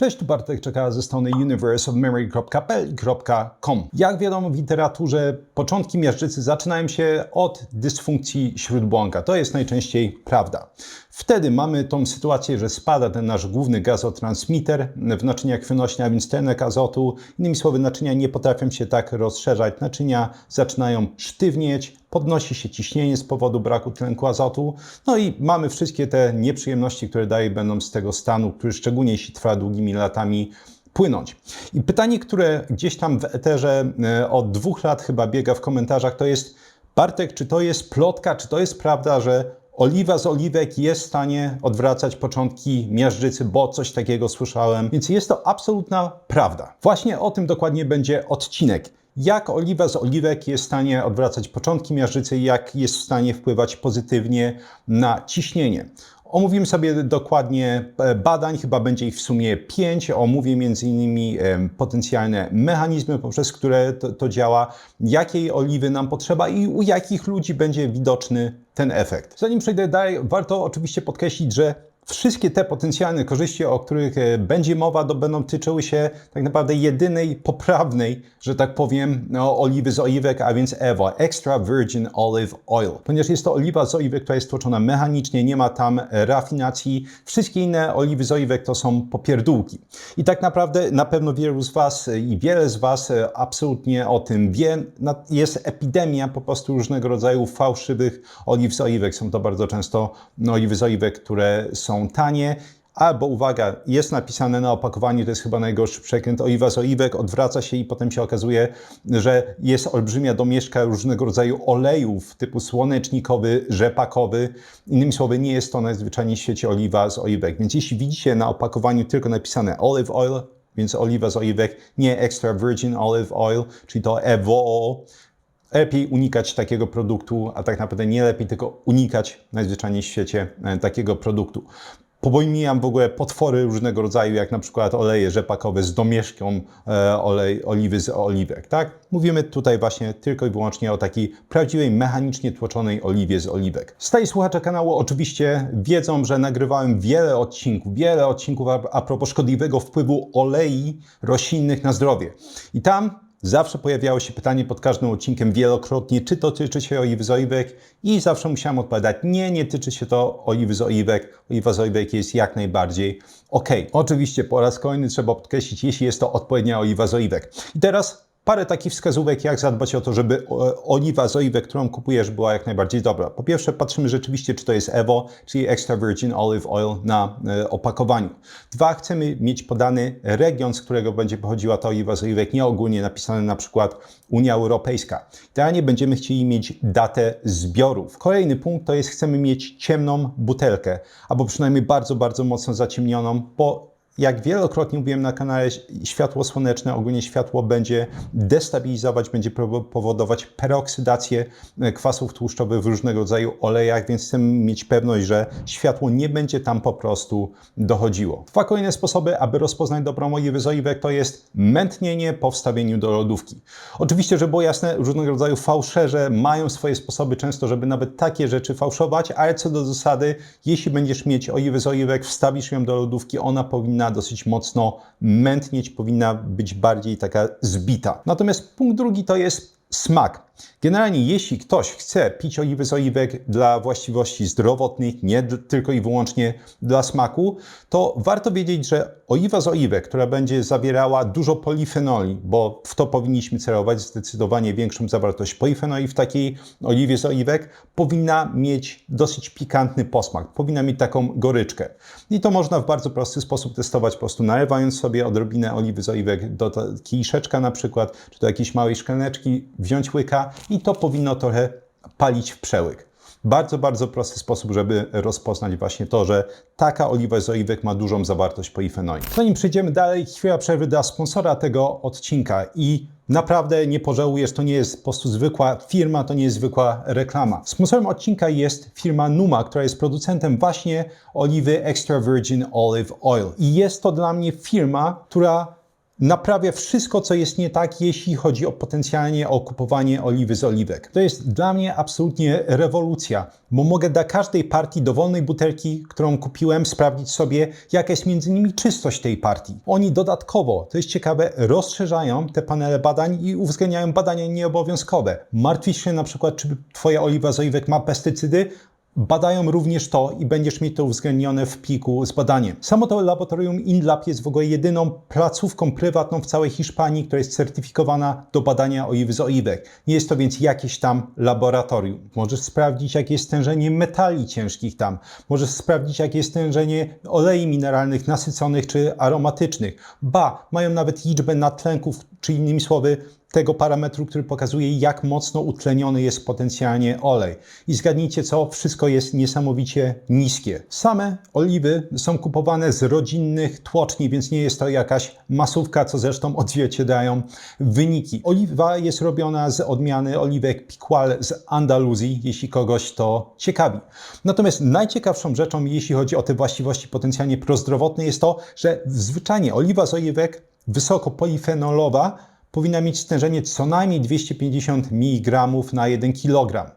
Cześć, tu Bartek czeka ze strony universeofmemory.pl.com. Jak wiadomo w literaturze, początki miażdżycy zaczynają się od dysfunkcji śródbłąka. To jest najczęściej prawda. Wtedy mamy tą sytuację, że spada ten nasz główny gazotransmiter w naczyniach krwionośnych, a więc tlenek azotu. Innymi słowy, naczynia nie potrafią się tak rozszerzać. Naczynia zaczynają sztywnieć, podnosi się ciśnienie z powodu braku tlenku azotu. No i mamy wszystkie te nieprzyjemności, które dalej będą z tego stanu, który szczególnie jeśli trwa długimi latami, płynąć. I pytanie, które gdzieś tam w eterze od 2 lat chyba biega w komentarzach, to jest: Bartek, czy to jest plotka, czy to jest prawda, że oliwa z oliwek jest w stanie odwracać początki miażdżycy, bo coś takiego słyszałem. Więc jest to absolutna prawda. Właśnie o tym dokładnie będzie odcinek. Jak oliwa z oliwek jest w stanie odwracać początki miażdżycy, jak jest w stanie wpływać pozytywnie na ciśnienie. Omówimy sobie dokładnie badań, chyba będzie ich w sumie 5. Omówię m.in. potencjalne mechanizmy, poprzez które to działa, jakiej oliwy nam potrzeba i u jakich ludzi będzie widoczny ten efekt. Zanim przejdę dalej, warto oczywiście podkreślić, że wszystkie te potencjalne korzyści, o których będzie mowa, będą tyczyły się tak naprawdę jedynej poprawnej, że tak powiem, oliwy z oliwek, a więc EVO, Extra Virgin Olive Oil. Ponieważ jest to oliwa z oliwek, która jest tłoczona mechanicznie, nie ma tam rafinacji. Wszystkie inne oliwy z oliwek to są popierdółki. I tak naprawdę na pewno wielu z Was i wiele z Was absolutnie o tym wie. Jest epidemia po prostu różnego rodzaju fałszywych oliw z oliwek. Są to bardzo często oliwy z oliwek, które są tanie, albo uwaga, jest napisane na opakowaniu, to jest chyba najgorszy przekręt, oliwa z oliwek, odwraca się i potem się okazuje, że jest olbrzymia domieszka różnego rodzaju olejów typu słonecznikowy, rzepakowy. Innymi słowy, nie jest to najzwyczajniej w świecie oliwa z oliwek. Więc jeśli widzicie na opakowaniu tylko napisane olive oil, więc oliwa z oliwek, nie extra virgin olive oil, czyli to EVO, lepiej unikać takiego produktu, a tak naprawdę nie lepiej, tylko unikać najzwyczajniej w świecie takiego produktu. Pomijam w ogóle potwory różnego rodzaju, jak na przykład oleje rzepakowe z domieszką oliwy z oliwek, tak? Mówimy tutaj właśnie tylko i wyłącznie o takiej prawdziwej, mechanicznie tłoczonej oliwie z oliwek. Stali słuchacze kanału oczywiście wiedzą, że nagrywałem wiele odcinków a propos szkodliwego wpływu olei roślinnych na zdrowie. I tam zawsze pojawiało się pytanie pod każdym odcinkiem wielokrotnie, czy to tyczy się oliwy z oliwek, i zawsze musiałem odpowiadać: nie tyczy się to oliwy z oliwek. Oliwa z oliwek jest jak najbardziej ok. Oczywiście po raz kolejny trzeba podkreślić, jeśli jest to odpowiednia oliwa z oliwek. I teraz parę takich wskazówek, jak zadbać o to, żeby oliwa z oliwek, którą kupujesz, była jak najbardziej dobra. Po pierwsze, patrzymy rzeczywiście, czy to jest EVO, czyli Extra Virgin Olive Oil na opakowaniu. 2, chcemy mieć podany region, z którego będzie pochodziła ta oliwa z oliwek, nie ogólnie napisane na przykład Unia Europejska. Idealnie będziemy chcieli mieć datę zbiorów. Kolejny punkt to jest: chcemy mieć ciemną butelkę, albo przynajmniej bardzo, bardzo mocno zaciemnioną, bo jak wielokrotnie mówiłem na kanale, światło słoneczne, ogólnie światło będzie destabilizować, będzie powodować peroksydację kwasów tłuszczowych w różnego rodzaju olejach, więc chcemy mieć pewność, że światło nie będzie tam po prostu dochodziło. 2 kolejne sposoby, aby rozpoznać dobrą oliwę z oliwek, to jest mętnienie po wstawieniu do lodówki. Oczywiście, żeby było jasne, różnego rodzaju fałszerze mają swoje sposoby często, żeby nawet takie rzeczy fałszować, ale co do zasady, jeśli będziesz mieć oliwę z oliwek, wstawisz ją do lodówki, ona powinna dosyć mocno mętnieć, powinna być bardziej taka zbita. Natomiast punkt drugi to jest smak. Generalnie jeśli ktoś chce pić oliwy z oliwek dla właściwości zdrowotnych, nie tylko i wyłącznie dla smaku, to warto wiedzieć, że oliwa z oliwek, która będzie zawierała dużo polifenoli, bo w to powinniśmy celować, zdecydowanie większą zawartość polifenoli w takiej oliwie z oliwek, powinna mieć dosyć pikantny posmak, powinna mieć taką goryczkę. I to można w bardzo prosty sposób testować, po prostu nalewając sobie odrobinę oliwy z oliwek do kieliszeczka na przykład, czy do jakiejś małej szklaneczki, wziąć łyka i to powinno trochę palić w przełyk. Bardzo, bardzo prosty sposób, żeby rozpoznać właśnie to, że taka oliwa z oliwek ma dużą zawartość polifenoli. Zanim przejdziemy dalej, chwila przerwy dla sponsora tego odcinka i naprawdę nie pożałujesz, to nie jest po prostu zwykła firma, to nie jest zwykła reklama. Sponsorem odcinka jest firma Numa, która jest producentem właśnie oliwy Extra Virgin Olive Oil. I jest to dla mnie firma, która naprawia wszystko, co jest nie tak, jeśli chodzi o potencjalnie o kupowanie oliwy z oliwek. To jest dla mnie absolutnie rewolucja, bo mogę dla każdej partii dowolnej butelki, którą kupiłem, sprawdzić sobie, jaka jest między nimi czystość tej partii. Oni dodatkowo, to jest ciekawe, rozszerzają te panele badań i uwzględniają badania nieobowiązkowe. Martwisz się na przykład, czy twoja oliwa z oliwek ma pestycydy? Badają również to i będziesz mieć to uwzględnione w pliku z badaniem. Samo to laboratorium InLab jest w ogóle jedyną placówką prywatną w całej Hiszpanii, która jest certyfikowana do badania oliwy z oliwek. Nie jest to więc jakieś tam laboratorium. Możesz sprawdzić, jakie jest stężenie metali ciężkich tam. Możesz sprawdzić, jakie jest stężenie olei mineralnych nasyconych czy aromatycznych. Ba, mają nawet liczbę natlenków, czy innymi słowy, tego parametru, który pokazuje, jak mocno utleniony jest potencjalnie olej. I zgadnijcie co, wszystko jest niesamowicie niskie. Same oliwy są kupowane z rodzinnych tłoczni, więc nie jest to jakaś masówka, co zresztą odzwierciedlają wyniki. Oliwa jest robiona z odmiany oliwek Picual z Andaluzji, jeśli kogoś to ciekawi. Natomiast najciekawszą rzeczą, jeśli chodzi o te właściwości potencjalnie prozdrowotne, jest to, że zwyczajnie oliwa z oliwek wysokopolifenolowa powinna mieć stężenie co najmniej 250 mg na 1 kg.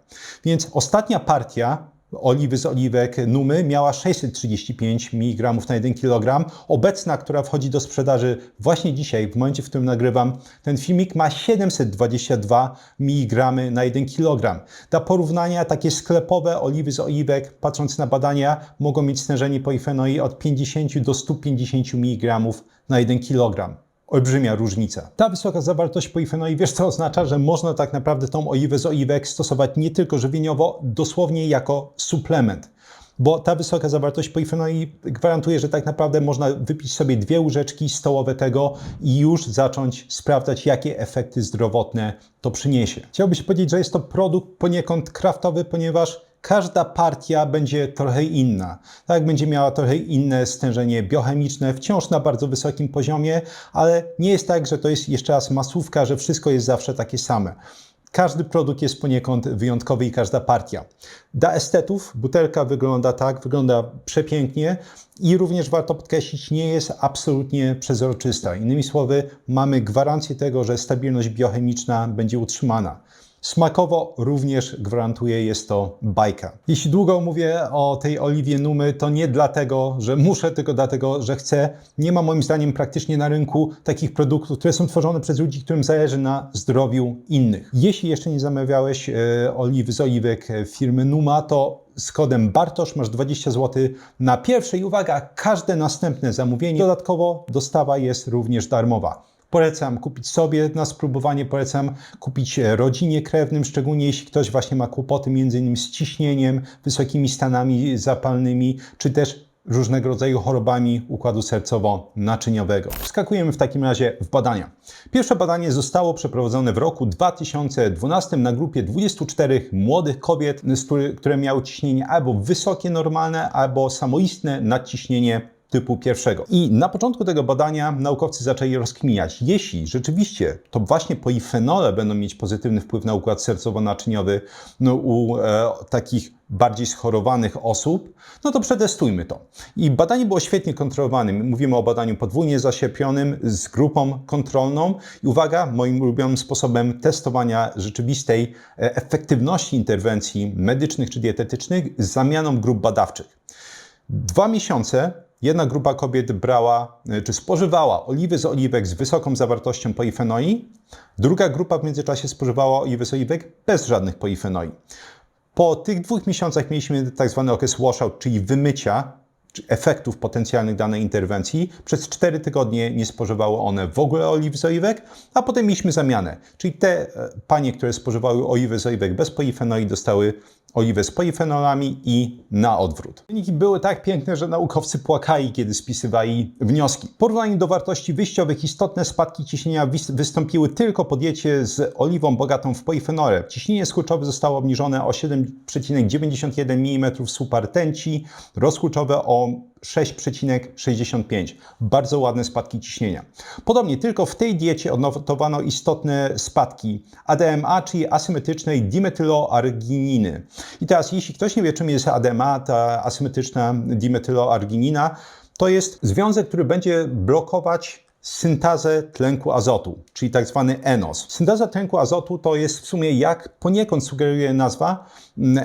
Więc ostatnia partia oliwy z oliwek Numy miała 635 mg na 1 kg. Obecna, która wchodzi do sprzedaży właśnie dzisiaj, w momencie, w którym nagrywam ten filmik, ma 722 mg na 1 kg. Dla porównania takie sklepowe oliwy z oliwek, patrząc na badania, mogą mieć stężenie polifenoli od 50 do 150 mg na 1 kg. Olbrzymia różnica. Ta wysoka zawartość polifenoli, wiesz co oznacza, że można tak naprawdę tą oliwę z oliwek stosować nie tylko żywieniowo, dosłownie jako suplement. Bo ta wysoka zawartość polifenoli gwarantuje, że tak naprawdę można wypić sobie 2 łyżeczki stołowe tego i już zacząć sprawdzać, jakie efekty zdrowotne to przyniesie. Chciałbym powiedzieć, że jest to produkt poniekąd kraftowy, ponieważ każda partia będzie trochę inna. Tak, będzie miała trochę inne stężenie biochemiczne, wciąż na bardzo wysokim poziomie, ale nie jest tak, że to jest jeszcze raz masówka, że wszystko jest zawsze takie same. Każdy produkt jest poniekąd wyjątkowy i każda partia. Dla estetów butelka wygląda tak, wygląda przepięknie i również warto podkreślić, nie jest absolutnie przezroczysta. Innymi słowy, mamy gwarancję tego, że stabilność biochemiczna będzie utrzymana. Smakowo również gwarantuję, jest to bajka. Jeśli długo mówię o tej oliwie Numy, to nie dlatego, że muszę, tylko dlatego, że chcę. Nie ma moim zdaniem praktycznie na rynku takich produktów, które są tworzone przez ludzi, którym zależy na zdrowiu innych. Jeśli jeszcze nie zamawiałeś oliwy z oliwek firmy Numa, to z kodem Bartosz masz 20 zł na pierwsze i uwaga, każde następne zamówienie. Dodatkowo dostawa jest również darmowa. Polecam kupić sobie na spróbowanie, polecam kupić rodzinie krewnym, szczególnie jeśli ktoś właśnie ma kłopoty m.in. z ciśnieniem, wysokimi stanami zapalnymi, czy też różnego rodzaju chorobami układu sercowo-naczyniowego. Wskakujemy w takim razie w badania. Pierwsze badanie zostało przeprowadzone w roku 2012 na grupie 24 młodych kobiet, które miały ciśnienie albo wysokie, normalne, albo samoistne nadciśnienie typu pierwszego. I na początku tego badania naukowcy zaczęli rozkminiać, jeśli rzeczywiście to właśnie polifenole będą mieć pozytywny wpływ na układ sercowo-naczyniowy u takich bardziej schorowanych osób, no to przetestujmy to. I badanie było świetnie kontrolowane. Mówimy o badaniu podwójnie zasiepionym z grupą kontrolną. I uwaga, moim ulubionym sposobem testowania rzeczywistej efektywności interwencji medycznych czy dietetycznych z zamianą grup badawczych. 2 miesiące jedna grupa kobiet brała czy spożywała oliwy z oliwek z wysoką zawartością polifenoli, druga grupa w międzyczasie spożywała oliwy z oliwek bez żadnych polifenoli. Po tych 2 miesiącach mieliśmy tak zwany okres washout, czyli wymycia czy efektów potencjalnych danej interwencji. Przez 4 tygodnie nie spożywały one w ogóle oliw z oliwek, a potem mieliśmy zamianę. Czyli te panie, które spożywały oliwy z oliwek bez polifenoli, dostały oliwę z polifenolami i na odwrót. Wyniki były tak piękne, że naukowcy płakali, kiedy spisywali wnioski. W porównaniu do wartości wyjściowych istotne spadki ciśnienia wystąpiły tylko po diecie z oliwą bogatą w polifenole. Ciśnienie skurczowe zostało obniżone o 7,91 mm supa rtęci, rozkurczowe o 6,65. Bardzo ładne spadki ciśnienia. Podobnie tylko w tej diecie odnotowano istotne spadki ADMA, czyli asymetrycznej dimetyloargininy. I teraz, jeśli ktoś nie wie, czym jest ADMA, ta asymetryczna dimetyloarginina, to jest związek, który będzie blokować syntezę tlenku azotu, czyli tak zwany ENOS. Syntaza tlenku azotu to jest w sumie, jak poniekąd sugeruje nazwa,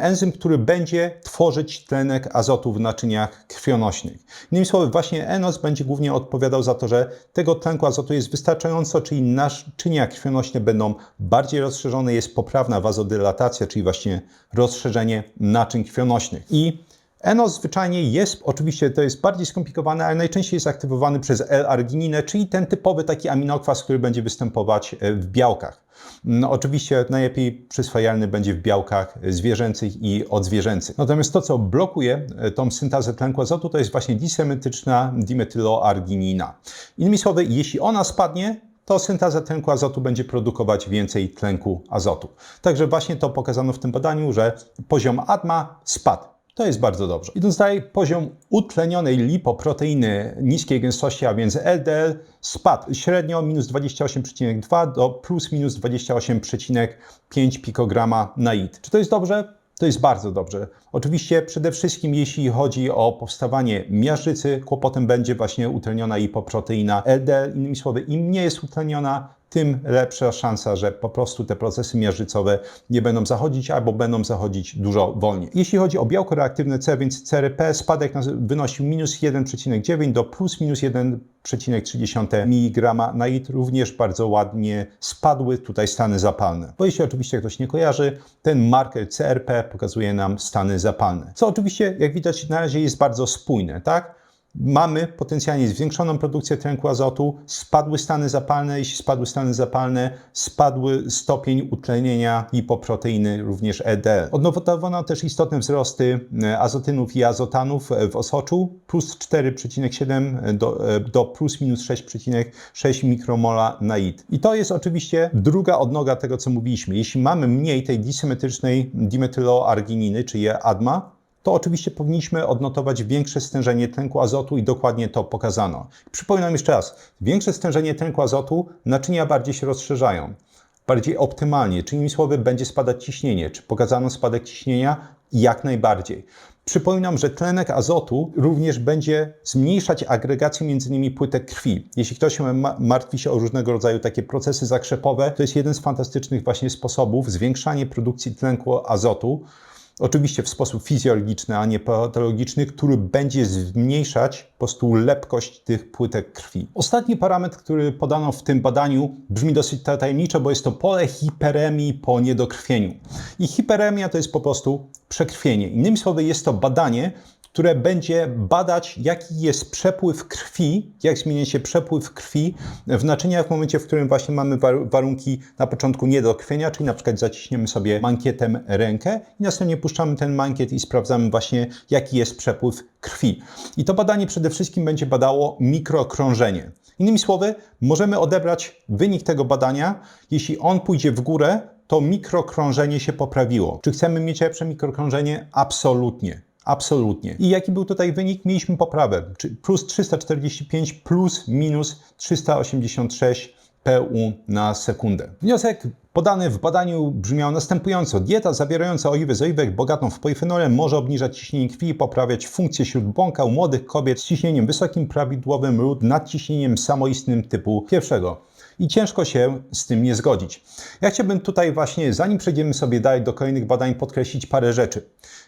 enzym, który będzie tworzyć tlenek azotu w naczyniach krwionośnych. Innymi słowy, właśnie ENOS będzie głównie odpowiadał za to, że tego tlenku azotu jest wystarczająco, czyli naczynia krwionośne będą bardziej rozszerzone, jest poprawna wazodylatacja, czyli właśnie rozszerzenie naczyń krwionośnych. I ENOS zwyczajnie jest, oczywiście to jest bardziej skomplikowane, ale najczęściej jest aktywowany przez L-argininę, czyli ten typowy taki aminokwas, który będzie występować w białkach. No, oczywiście najlepiej przyswajalny będzie w białkach zwierzęcych i odzwierzęcych. Natomiast to, co blokuje tą syntezę tlenku azotu, to jest właśnie disymetryczna dimetyloarginina. Innymi słowy, jeśli ona spadnie, to synteza tlenku azotu będzie produkować więcej tlenku azotu. Także właśnie to pokazano w tym badaniu, że poziom ADMA spadł. To jest bardzo dobrze. Idąc dalej, poziom utlenionej lipoproteiny niskiej gęstości, a więc LDL, spadł średnio minus 28,2 do plus minus 28,5 pikograma na litr. Czy to jest dobrze? To jest bardzo dobrze. Oczywiście przede wszystkim jeśli chodzi o powstawanie miażdżycy, kłopotem będzie właśnie utleniona lipoproteina LDL. Innymi słowy, im nie jest utleniona, tym lepsza szansa, że po prostu te procesy miażdżycowe nie będą zachodzić albo będą zachodzić dużo wolniej. Jeśli chodzi o białko reaktywne C, więc CRP, spadek wynosił minus 1,9 do plus minus 1,3 mg na litr. Również bardzo ładnie spadły tutaj stany zapalne. Bo jeśli oczywiście ktoś nie kojarzy, ten marker CRP pokazuje nam stany zapalne. Co oczywiście, jak widać, na razie jest bardzo spójne, tak? Mamy potencjalnie zwiększoną produkcję tlenku azotu, spadły stany zapalne, jeśli spadły stany zapalne, spadły stopień utlenienia lipoproteiny, również LDL. Odnotowano też istotne wzrosty azotynów i azotanów w osoczu, plus 4,7 do plus minus 6,6 mikromola na litr. I to jest oczywiście druga odnoga tego, co mówiliśmy. Jeśli mamy mniej tej disymetrycznej dimetyloargininy, czyli ADMA, to oczywiście powinniśmy odnotować większe stężenie tlenku azotu i dokładnie to pokazano. Przypominam jeszcze raz, większe stężenie tlenku azotu, naczynia bardziej się rozszerzają, bardziej optymalnie, czyli innymi słowy będzie spadać ciśnienie. Czy pokazano spadek ciśnienia? Jak najbardziej. Przypominam, że tlenek azotu również będzie zmniejszać agregację między innymi płytek krwi. Jeśli ktoś martwi się o różnego rodzaju takie procesy zakrzepowe, to jest jeden z fantastycznych właśnie sposobów zwiększania produkcji tlenku azotu. Oczywiście w sposób fizjologiczny, a nie patologiczny, który będzie zmniejszać po prostu lepkość tych płytek krwi. Ostatni parametr, który podano w tym badaniu, brzmi dosyć tajemniczo, bo jest to pole hiperemii po niedokrwieniu. I hiperemia to jest po prostu przekrwienie. Innymi słowy, jest to badanie, które będzie badać, jaki jest przepływ krwi, jak zmienia się przepływ krwi w naczyniach w momencie, w którym właśnie mamy warunki na początku niedokrwienia, czyli na przykład zaciśniemy sobie mankietem rękę i następnie puszczamy ten mankiet i sprawdzamy właśnie, jaki jest przepływ krwi. I to badanie przede wszystkim będzie badało mikrokrążenie. Innymi słowy, możemy odebrać wynik tego badania, jeśli on pójdzie w górę, to mikrokrążenie się poprawiło. Czy chcemy mieć lepsze mikrokrążenie? Absolutnie. Absolutnie. I jaki był tutaj wynik? Mieliśmy poprawę, plus 345, plus minus 386 PU na sekundę. Wniosek podany w badaniu brzmiał następująco. Dieta zawierająca oliwę z oliwek bogatą w polifenole może obniżać ciśnienie krwi i poprawiać funkcję śródbłąka u młodych kobiet z ciśnieniem wysokim, prawidłowym lub nadciśnieniem samoistnym typu pierwszego. I ciężko się z tym nie zgodzić. Ja chciałbym tutaj właśnie, zanim przejdziemy sobie dalej do kolejnych badań, podkreślić parę rzeczy.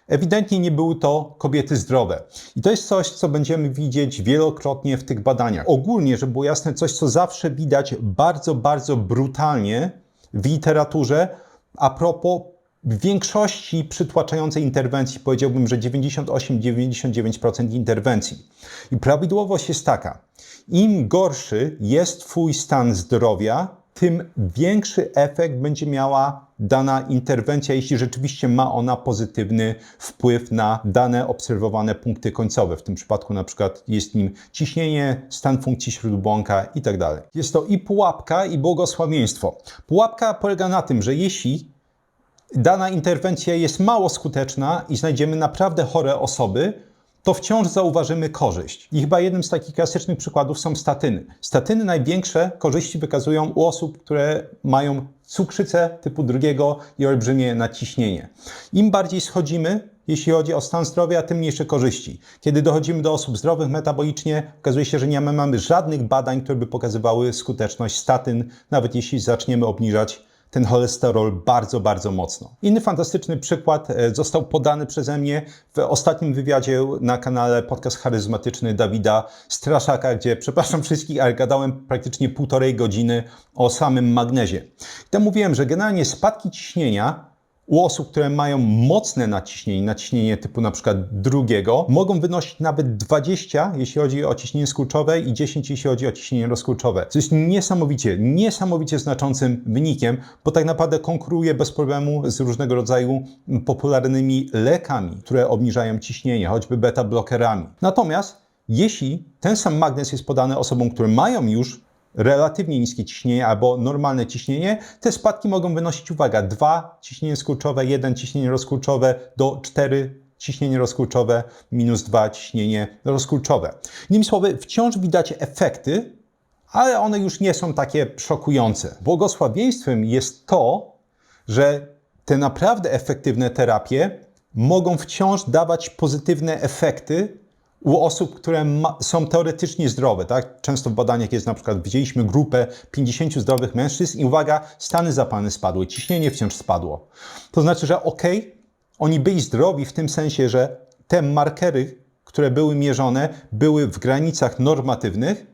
Ewidentnie nie były to kobiety zdrowe. I to jest coś, co będziemy widzieć wielokrotnie w tych badaniach. Ogólnie, żeby było jasne, coś, co zawsze widać bardzo, bardzo brutalnie w literaturze a propos większości przytłaczającej interwencji, powiedziałbym, że 98-99% interwencji. I prawidłowość jest taka, im gorszy jest Twój stan zdrowia, tym większy efekt będzie miała dana interwencja, jeśli rzeczywiście ma ona pozytywny wpływ na dane obserwowane punkty końcowe. W tym przypadku na przykład jest nim ciśnienie, stan funkcji śródbłąka itd. Jest to i pułapka, i błogosławieństwo. Pułapka polega na tym, że jeśli dana interwencja jest mało skuteczna i znajdziemy naprawdę chore osoby, to wciąż zauważymy korzyść. I chyba jednym z takich klasycznych przykładów są statyny. Statyny największe korzyści wykazują u osób, które mają cukrzycę typu 2 i olbrzymie nadciśnienie. Im bardziej schodzimy, jeśli chodzi o stan zdrowia, tym mniejsze korzyści. Kiedy dochodzimy do osób zdrowych metabolicznie, okazuje się, że nie mamy żadnych badań, które by pokazywały skuteczność statyn, nawet jeśli zaczniemy obniżać ten cholesterol bardzo, bardzo mocno. Inny fantastyczny przykład został podany przeze mnie w ostatnim wywiadzie na kanale Podcast Charyzmatyczny Dawida Straszaka, gdzie, przepraszam wszystkich, ale gadałem praktycznie 1,5 godziny o samym magnezie. I tam mówiłem, że generalnie spadki ciśnienia u osób, które mają mocne naciśnienie typu na przykład drugiego, mogą wynosić nawet 20, jeśli chodzi o ciśnienie skurczowe i 10, jeśli chodzi o ciśnienie rozkurczowe. Co jest niesamowicie znaczącym wynikiem, bo tak naprawdę konkuruje bez problemu z różnego rodzaju popularnymi lekami, które obniżają ciśnienie, choćby beta-blokerami. Natomiast jeśli ten sam magnez jest podany osobom, które mają już relatywnie niskie ciśnienie albo normalne ciśnienie, te spadki mogą wynosić, uwaga, 2 ciśnienie skurczowe, 1 ciśnienie rozkurczowe do 4 ciśnienie rozkurczowe minus 2 ciśnienie rozkurczowe. Innymi słowy, wciąż widać efekty, ale one już nie są takie szokujące. Błogosławieństwem jest to, że te naprawdę efektywne terapie mogą wciąż dawać pozytywne efekty u osób, które są teoretycznie zdrowe, tak? Często w badaniach jest na przykład, widzieliśmy grupę 50 zdrowych mężczyzn i uwaga, stany zapalne spadły, ciśnienie wciąż spadło. To znaczy, że oni byli zdrowi w tym sensie, że te markery, które były mierzone, były w granicach normatywnych,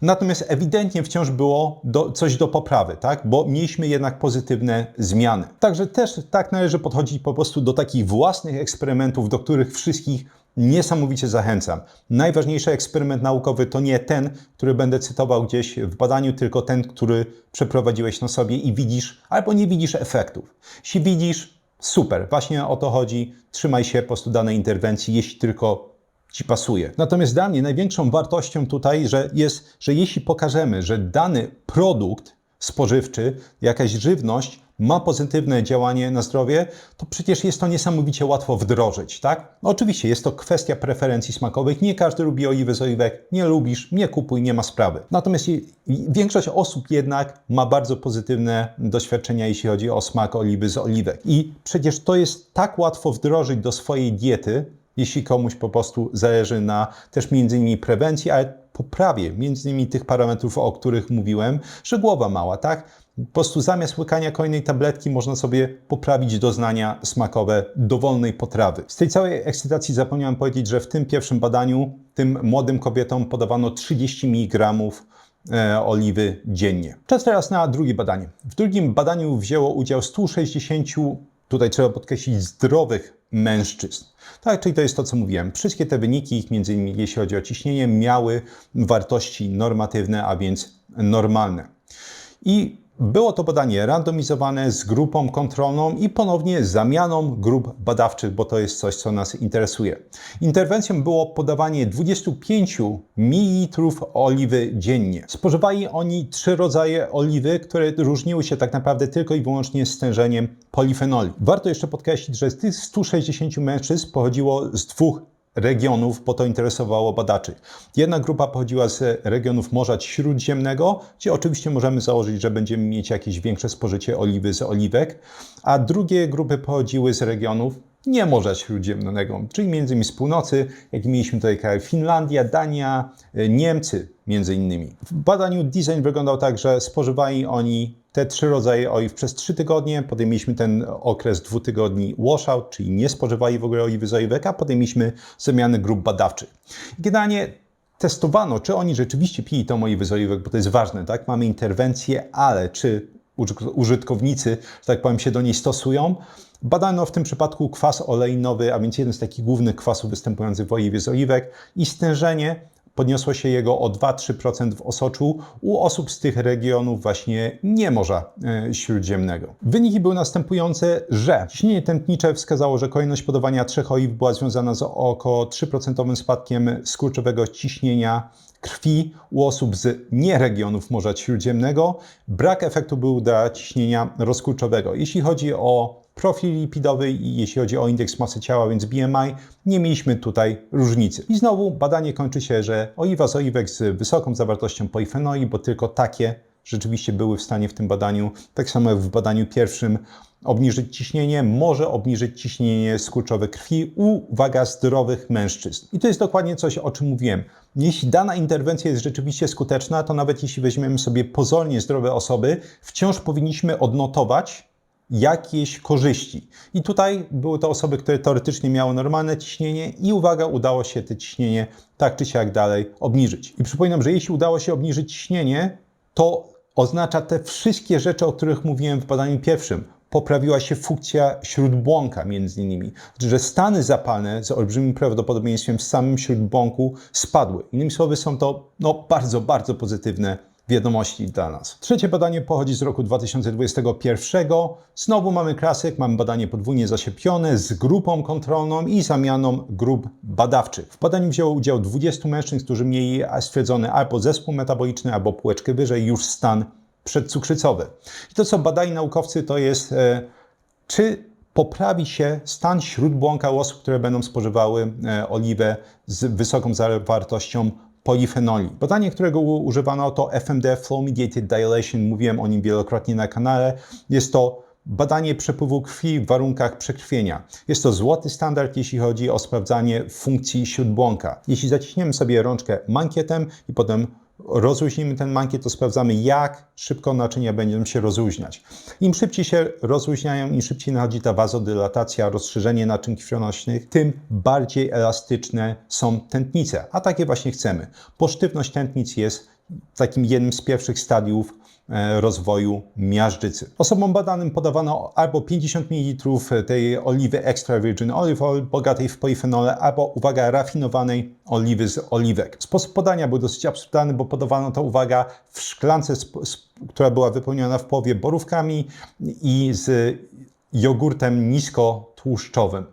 natomiast ewidentnie wciąż było coś do poprawy, tak? Bo mieliśmy jednak pozytywne zmiany. Także też tak należy podchodzić po prostu do takich własnych eksperymentów, do których wszystkich niesamowicie zachęcam. Najważniejszy eksperyment naukowy to nie ten, który będę cytował gdzieś w badaniu, tylko ten, który przeprowadziłeś na sobie i widzisz albo nie widzisz efektów. Jeśli widzisz, super, właśnie o to chodzi. Trzymaj się po prostu danej interwencji, jeśli tylko Ci pasuje. Natomiast dla mnie największą wartością tutaj jest, że jeśli pokażemy, że dany produkt spożywczy, jakaś żywność ma pozytywne działanie na zdrowie, to przecież jest to niesamowicie łatwo wdrożyć, tak? Oczywiście jest to kwestia preferencji smakowych. Nie każdy lubi oliwy z oliwek. Nie lubisz, nie kupuj, nie ma sprawy. Natomiast większość osób jednak ma bardzo pozytywne doświadczenia, jeśli chodzi o smak oliwy z oliwek. I przecież to jest tak łatwo wdrożyć do swojej diety, jeśli komuś po prostu zależy na też między innymi prewencji, ale poprawie między innymi tych parametrów, o których mówiłem, że głowa mała, tak? Po prostu zamiast łykania kolejnej tabletki można sobie poprawić doznania smakowe dowolnej potrawy. Z tej całej ekscytacji zapomniałem powiedzieć, że w tym pierwszym badaniu tym młodym kobietom podawano 30 mg oliwy dziennie. Czas teraz na drugie badanie. W drugim badaniu wzięło udział 160, tutaj trzeba podkreślić, zdrowych mężczyzn. Tak, czyli to jest to, co mówiłem. Wszystkie te wyniki, między innymi jeśli chodzi o ciśnienie, miały wartości normatywne, a więc normalne. I było to badanie randomizowane z grupą kontrolną i ponownie zamianą grup badawczych, bo to jest coś, co nas interesuje. Interwencją było podawanie 25 ml oliwy dziennie. Spożywali oni 3 rodzaje oliwy, które różniły się tak naprawdę tylko i wyłącznie stężeniem polifenoli. Warto jeszcze podkreślić, że z tych 160 mężczyzn pochodziło z 2 regionów, bo to interesowało badaczy. Jedna grupa pochodziła z regionów Morza Śródziemnego, gdzie oczywiście możemy założyć, że będziemy mieć jakieś większe spożycie oliwy z oliwek, a drugie grupy pochodziły z regionów nie Morza Śródziemnego, czyli między innymi z północy, jak mieliśmy tutaj kraje Finlandia, Dania, Niemcy między innymi. W badaniu design wyglądał tak, że spożywali oni te 3 rodzaje oliw przez 3 tygodnie, potem mieliśmy ten okres 2 tygodni washout, czyli nie spożywali w ogóle oliwy z oliwek, a potem mieliśmy zamiany grup badawczych. Generalnie testowano, czy oni rzeczywiście pili tą oliwę z oliwek, bo to jest ważne, tak? Mamy interwencję, ale czy użytkownicy, że tak powiem, się do niej stosują? Badano w tym przypadku kwas oleinowy, a więc jeden z takich głównych kwasów występujących w oliwie z oliwek i stężenie podniosło się jego o 2-3% w osoczu u osób z tych regionów właśnie nie Morza Śródziemnego. Wyniki były następujące, że ciśnienie tętnicze wskazało, że kolejność podawania 3 oliw była związana z około 3% spadkiem skurczowego ciśnienia krwi u osób z nieregionów Morza Śródziemnego. Brak efektu był dla ciśnienia rozkurczowego. Jeśli chodzi o profil lipidowy i jeśli chodzi o indeks masy ciała, więc BMI, nie mieliśmy tutaj różnicy. I znowu badanie kończy się, że oliwa z oliwek z wysoką zawartością polifenoli, bo tylko takie rzeczywiście były w stanie w tym badaniu, tak samo jak w badaniu pierwszym, obniżyć ciśnienie, może obniżyć ciśnienie skurczowe krwi u, uwaga, zdrowych mężczyzn. I to jest dokładnie coś, o czym mówiłem. Jeśli dana interwencja jest rzeczywiście skuteczna, to nawet jeśli weźmiemy sobie pozornie zdrowe osoby, wciąż powinniśmy odnotować jakieś korzyści. I tutaj były to osoby, które teoretycznie miały normalne ciśnienie i uwaga, udało się te ciśnienie tak czy siak dalej obniżyć. I przypominam, że jeśli udało się obniżyć ciśnienie, to oznacza te wszystkie rzeczy, o których mówiłem w badaniu pierwszym. Poprawiła się funkcja śródbłąka między innymi, że stany zapalne z olbrzymim prawdopodobieństwem w samym śródbłąku spadły. Innymi słowy, są to bardzo, bardzo pozytywne wiadomości dla nas. Trzecie badanie pochodzi z roku 2021. Znowu mamy klasyk, mamy badanie podwójnie zaszczepione z grupą kontrolną i zamianą grup badawczych. W badaniu wzięło udział 20 mężczyzn, którzy mieli stwierdzony albo zespół metaboliczny, albo półeczkę wyżej, już stan przedcukrzycowy. I to, co badali naukowcy, to jest, czy poprawi się stan śródbłąka u osób, które będą spożywały oliwę z wysoką zawartością polifenoli. Badanie, którego używano, to FMD, Flow Mediated Dilation, mówiłem o nim wielokrotnie na kanale. Jest to badanie przepływu krwi w warunkach przekrwienia. Jest to złoty standard, jeśli chodzi o sprawdzanie funkcji śródbłąka. Jeśli zaciśniemy sobie rączkę mankietem i potem rozluźnimy ten mankiet, to sprawdzamy, jak szybko naczynia będą się rozluźniać. Im szybciej się rozluźniają, im szybciej nachodzi ta wazodylatacja, rozszerzenie naczyń krwionośnych, tym bardziej elastyczne są tętnice. A takie właśnie chcemy, bo sztywność tętnic jest takim jednym z pierwszych stadiów rozwoju miażdżycy. Osobom badanym podawano albo 50 ml tej oliwy extra virgin olive oil, bogatej w polifenole, albo, uwaga, rafinowanej oliwy z oliwek. Sposób podania był dosyć absurdalny, bo podawano to, uwaga, w szklance, która była wypełniona w połowie borówkami i z jogurtem niskotłuszczowym.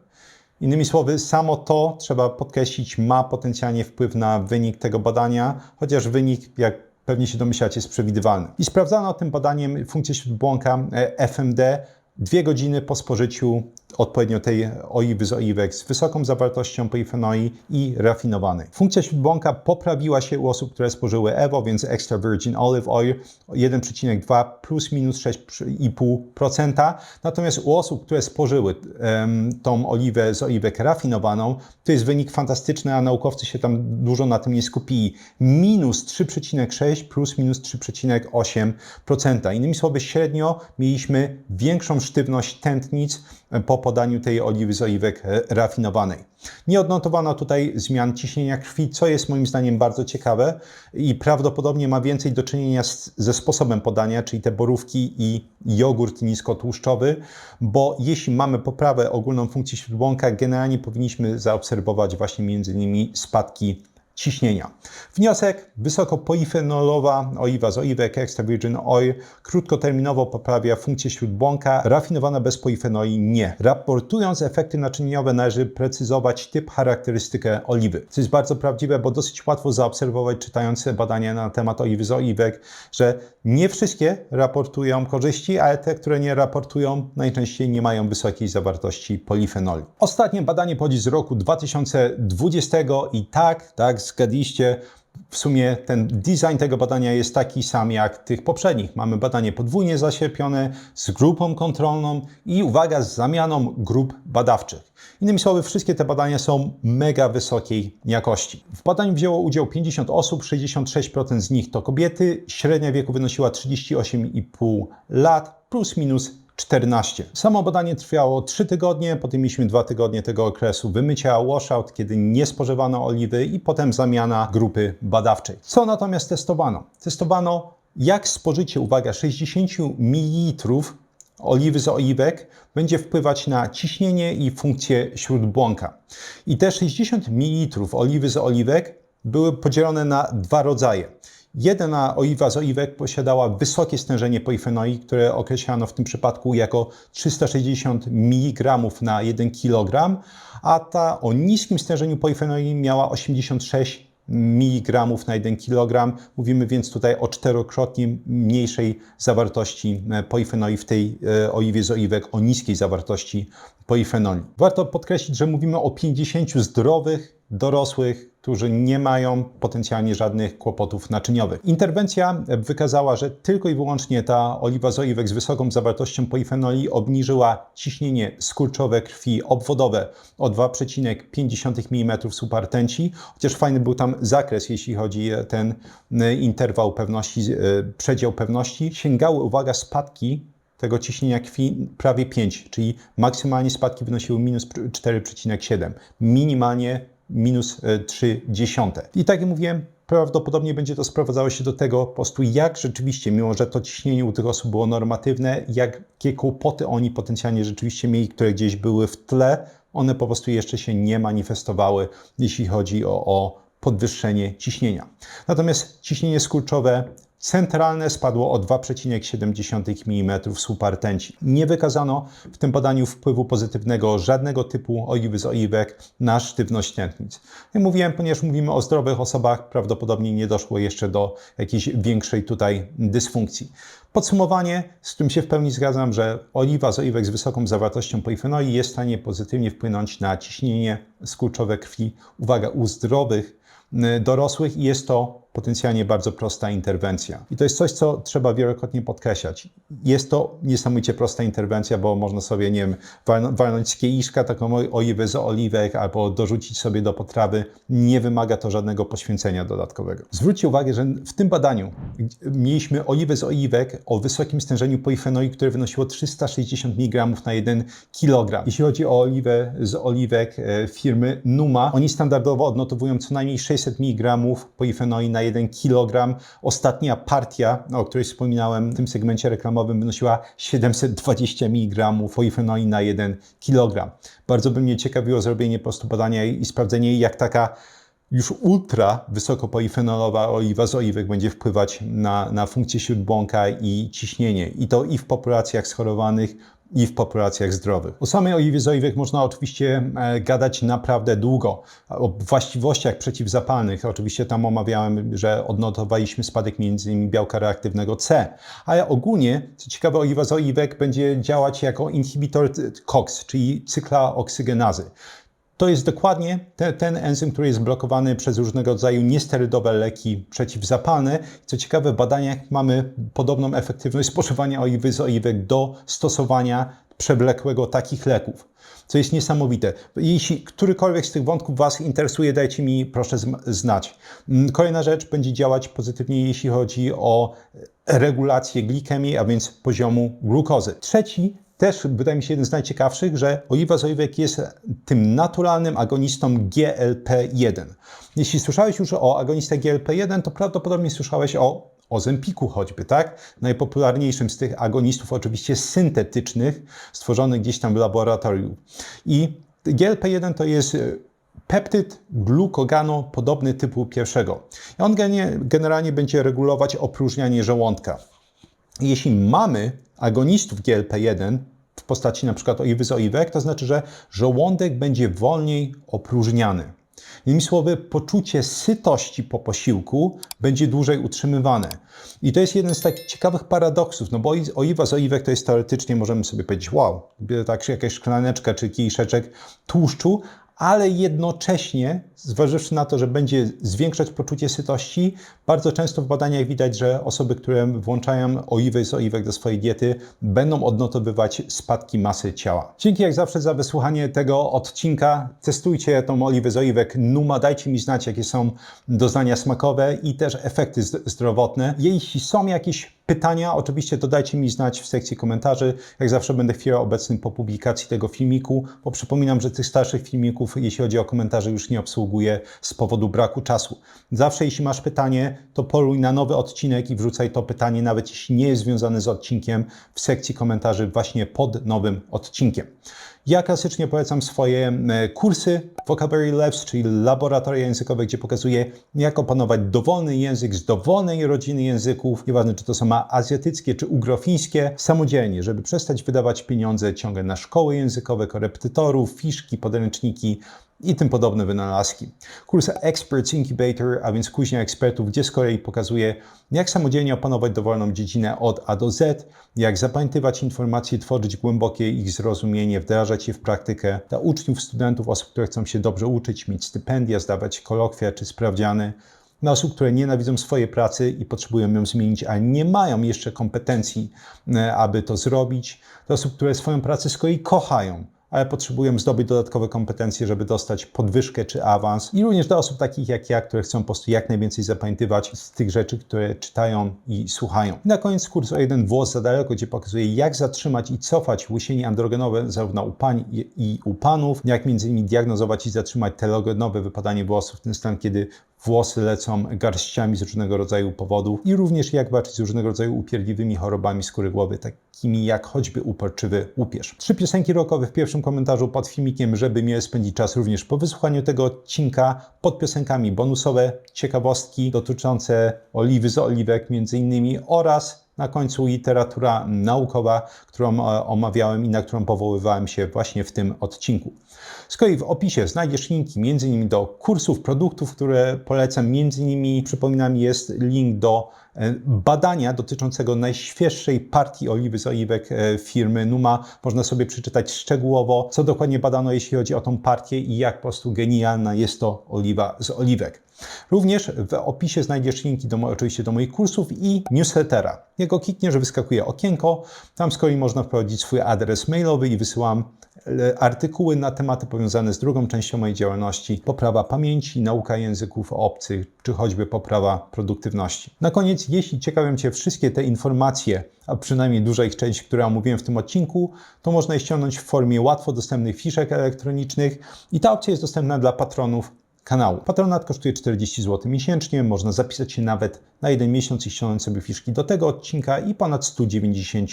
Innymi słowy, samo to, trzeba podkreślić, ma potencjalnie wpływ na wynik tego badania, chociaż wynik, jak pewnie się domyślacie, jest przewidywalny. I sprawdzano tym badaniem funkcję śródbłąka FMD 2 godziny po spożyciu odpowiednio tej oliwy z oliwek z wysoką zawartością polifenoli i rafinowanej. Funkcja śródbłąka poprawiła się u osób, które spożyły EVO, więc Extra Virgin Olive Oil, 1,2 plus minus 6,5%. Natomiast u osób, które spożyły tą oliwę z oliwek rafinowaną, to jest wynik fantastyczny, a naukowcy się tam dużo na tym nie skupili. Minus 3,6 plus minus 3,8%. Innymi słowy, średnio mieliśmy większą sztywność tętnic po podaniu tej oliwy z oliwek rafinowanej. Nie odnotowano tutaj zmian ciśnienia krwi, co jest moim zdaniem bardzo ciekawe i prawdopodobnie ma więcej do czynienia ze sposobem podania, czyli te borówki i jogurt niskotłuszczowy, bo jeśli mamy poprawę ogólną funkcji śródbłąka, generalnie powinniśmy zaobserwować właśnie między innymi spadki ciśnienia. Wniosek: wysokopolifenolowa oliwa z oliwek extra virgin oil krótkoterminowo poprawia funkcję śródbłąka, rafinowana bez polifenoli nie. Raportując efekty naczyniowe, należy precyzować typ, charakterystykę oliwy. Co jest bardzo prawdziwe, bo dosyć łatwo zaobserwować, czytając badania na temat oliwy z oliwek, że nie wszystkie raportują korzyści, ale te, które nie raportują, najczęściej nie mają wysokiej zawartości polifenoli. Ostatnie badanie pochodzi z roku 2020 i tak, zgadliście, w sumie ten design tego badania jest taki sam jak tych poprzednich. Mamy badanie podwójnie zaszczepione z grupą kontrolną i, uwaga, z zamianą grup badawczych. Innymi słowy, wszystkie te badania są mega wysokiej jakości. W badaniu wzięło udział 50 osób, 66% z nich to kobiety, średnia wieku wynosiła 38,5 lat, plus minus 14. Samo badanie trwało 3 tygodnie, potem mieliśmy 2 tygodnie tego okresu wymycia, washout, kiedy nie spożywano oliwy i potem zamiana grupy badawczej. Co natomiast testowano? Testowano, jak spożycie, uwaga, 60 ml oliwy z oliwek będzie wpływać na ciśnienie i funkcję śródbłąka. I te 60 ml oliwy z oliwek były podzielone na 2 rodzaje. Jedna oliwa z oliwek posiadała wysokie stężenie polifenoli, które określano w tym przypadku jako 360 mg na 1 kg, a ta o niskim stężeniu polifenoli miała 86 mg na 1 kg. Mówimy więc tutaj o 4-krotnie mniejszej zawartości polifenoli w tej oliwie z oliwek, o niskiej zawartości polifenoli. Warto podkreślić, że mówimy o 50 zdrowych, dorosłych którzy nie mają potencjalnie żadnych kłopotów naczyniowych. Interwencja wykazała, że tylko i wyłącznie ta oliwa z oliwek z wysoką zawartością polifenoli obniżyła ciśnienie skurczowe krwi obwodowe o 2,5 mm supa rtęci, chociaż fajny był tam zakres, jeśli chodzi o ten interwał pewności, przedział pewności. Sięgały, uwaga, spadki tego ciśnienia krwi prawie 5, czyli maksymalnie spadki wynosiły minus 4,7, minimalnie minus 0,3. I tak jak mówiłem, prawdopodobnie będzie to sprowadzało się do tego po prostu, jak rzeczywiście, mimo że to ciśnienie u tych osób było normatywne, jakie kłopoty oni potencjalnie rzeczywiście mieli, które gdzieś były w tle, one po prostu jeszcze się nie manifestowały, jeśli chodzi o podwyższenie ciśnienia. Natomiast ciśnienie skurczowe centralne spadło o 2,7 mm supa rtęci. Nie wykazano w tym badaniu wpływu pozytywnego żadnego typu oliwy z oliwek na sztywność tętnic. Jak mówiłem, ponieważ mówimy o zdrowych osobach, prawdopodobnie nie doszło jeszcze do jakiejś większej tutaj dysfunkcji. Podsumowanie, z którym się w pełni zgadzam, że oliwa z oliwek z wysoką zawartością polifenoli jest w stanie pozytywnie wpłynąć na ciśnienie skurczowe krwi, uwaga, u zdrowych dorosłych i jest to potencjalnie bardzo prosta interwencja. I to jest coś, co trzeba wielokrotnie podkreślać. Jest to niesamowicie prosta interwencja, bo można sobie, nie wiem, walnąć z kieliszka taką oliwę z oliwek albo dorzucić sobie do potrawy. Nie wymaga to żadnego poświęcenia dodatkowego. Zwróćcie uwagę, że w tym badaniu mieliśmy oliwę z oliwek o wysokim stężeniu polifenoli, które wynosiło 360 mg na 1 kg. Jeśli chodzi o oliwę z oliwek firmy Numa, oni standardowo odnotowują co najmniej 600 mg polifenoli na 1 kg. Ostatnia partia, o której wspominałem w tym segmencie reklamowym, wynosiła 720 mg polifenoli na 1 kg. Bardzo by mnie ciekawiło zrobienie po prostu badania i sprawdzenie, jak taka już ultra wysokopolifenolowa oliwa z oliwek będzie wpływać na funkcję śródbłąka i ciśnienie. I to i w populacjach schorowanych, i w populacjach zdrowych. O samej oliwie z oliwek można oczywiście gadać naprawdę długo. O właściwościach przeciwzapalnych. Oczywiście tam omawiałem, że odnotowaliśmy spadek m.in. białka reaktywnego C. Ale ogólnie, co ciekawe, oliwa z oliwek będzie działać jako inhibitor COX, czyli cykla oksygenazy. To jest dokładnie ten enzym, który jest blokowany przez różnego rodzaju niesterydowe leki przeciwzapalne. Co ciekawe, w badaniach mamy podobną efektywność spożywania oliwy z oliwek do stosowania przewlekłego takich leków, co jest niesamowite. Jeśli którykolwiek z tych wątków Was interesuje, dajcie mi proszę znać. Kolejna rzecz będzie działać pozytywnie, jeśli chodzi o regulację glikemii, a więc poziomu glukozy. Trzeci, też wydaje mi się jeden z najciekawszych, że oliwa z oliwek jest tym naturalnym agonistą GLP-1. Jeśli słyszałeś już o agonistach GLP-1, to prawdopodobnie słyszałeś o Ozempiku choćby, tak? Najpopularniejszym z tych agonistów, oczywiście syntetycznych, stworzonych gdzieś tam w laboratorium. I GLP-1 to jest peptyd glukoganu podobny typu pierwszego. I on generalnie będzie regulować opróżnianie żołądka. Jeśli mamy agonistów GLP-1 w postaci na przykład oliwy z oliwek, to znaczy, że żołądek będzie wolniej opróżniany. Innymi słowy, poczucie sytości po posiłku będzie dłużej utrzymywane. I to jest jeden z takich ciekawych paradoksów, no bo oliwa z oliwek to jest teoretycznie, możemy sobie powiedzieć, wow, tak jakaś szklaneczka czy kieliszeczek tłuszczu, ale jednocześnie, zważywszy na to, że będzie zwiększać poczucie sytości, bardzo często w badaniach widać, że osoby, które włączają oliwy z oliwek do swojej diety, będą odnotowywać spadki masy ciała. Dzięki jak zawsze za wysłuchanie tego odcinka. Testujcie tą oliwę z oliwek Numa, dajcie mi znać, jakie są doznania smakowe i też efekty zdrowotne. Jeśli są jakieś pytania, oczywiście to dajcie mi znać w sekcji komentarzy. Jak zawsze będę chwilę obecny po publikacji tego filmiku, bo przypominam, że tych starszych filmików, jeśli chodzi o komentarze, już nie obsługuję z powodu braku czasu. Zawsze jeśli masz pytanie, to poluj na nowy odcinek i wrzucaj to pytanie, nawet jeśli nie jest związane z odcinkiem, w sekcji komentarzy właśnie pod nowym odcinkiem. Ja klasycznie polecam swoje kursy Vocabulary Labs, czyli laboratoria językowe, gdzie pokazuję, jak opanować dowolny język z dowolnej rodziny języków, nieważne czy to są azjatyckie czy ugrofińskie, samodzielnie, żeby przestać wydawać pieniądze ciągle na szkoły językowe, korepetytorów, fiszki, podręczniki i tym podobne wynalazki. Kurs Experts Incubator, a więc kuźnia ekspertów, gdzie z kolei pokazuje, jak samodzielnie opanować dowolną dziedzinę od A do Z, jak zapamiętywać informacje, tworzyć głębokie ich zrozumienie, wdrażać je w praktykę dla uczniów, studentów, osób, które chcą się dobrze uczyć, mieć stypendia, zdawać kolokwia czy sprawdziany, dla osób, które nienawidzą swojej pracy i potrzebują ją zmienić, ale nie mają jeszcze kompetencji, aby to zrobić, dla osób, które swoją pracę z kolei kochają, ale potrzebują zdobyć dodatkowe kompetencje, żeby dostać podwyżkę czy awans. I również dla osób takich jak ja, które chcą po prostu jak najwięcej zapamiętywać z tych rzeczy, które czytają i słuchają. I na koniec kurs o jeden włos za daleko, gdzie pokazuje, jak zatrzymać i cofać łysienie androgenowe zarówno u pań i u panów, jak między innymi diagnozować i zatrzymać telogenowe wypadanie włosów, ten stan, kiedy włosy lecą garściami z różnego rodzaju powodów i również jak walczyć z różnego rodzaju upierdliwymi chorobami skóry głowy, takimi jak choćby uporczywy łupież. 3 piosenki rockowe w pierwszym komentarzu pod filmikiem, żeby miło spędzić czas również po wysłuchaniu tego odcinka. Pod piosenkami bonusowe ciekawostki dotyczące oliwy z oliwek między innymi oraz na końcu literatura naukowa, którą omawiałem i na którą powoływałem się właśnie w tym odcinku. Z kolei w opisie znajdziesz linki m.in. do kursów, produktów, które polecam. M.in. przypominam, jest link do badania dotyczącego najświeższej partii oliwy z oliwek firmy Numa. Można sobie przeczytać szczegółowo, co dokładnie badano, jeśli chodzi o tą partię i jak po prostu genialna jest to oliwa z oliwek. Również w opisie znajdziesz linki oczywiście do moich kursów i newslettera. Jak go klikniesz, wyskakuje okienko. Tam z kolei można wprowadzić swój adres mailowy i wysyłam artykuły na tematy powiązane z drugą częścią mojej działalności: poprawa pamięci, nauka języków obcych, czy choćby poprawa produktywności. Na koniec, jeśli ciekawią Cię wszystkie te informacje, a przynajmniej duża ich część, które omówiłem w tym odcinku, to można je ściągnąć w formie łatwo dostępnych fiszek elektronicznych i ta opcja jest dostępna dla patronów kanału. Patronat kosztuje 40 zł miesięcznie, można zapisać się nawet na 1 miesiąc i ściągnąć sobie fiszki do tego odcinka i ponad 190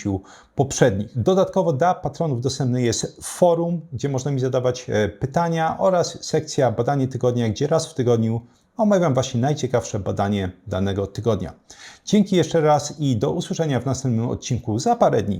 poprzednich. Dodatkowo dla patronów dostępne jest forum, gdzie można mi zadawać pytania oraz sekcja badanie tygodnia, gdzie raz w tygodniu omawiam właśnie najciekawsze badanie danego tygodnia. Dzięki jeszcze raz i do usłyszenia w następnym odcinku za parę dni.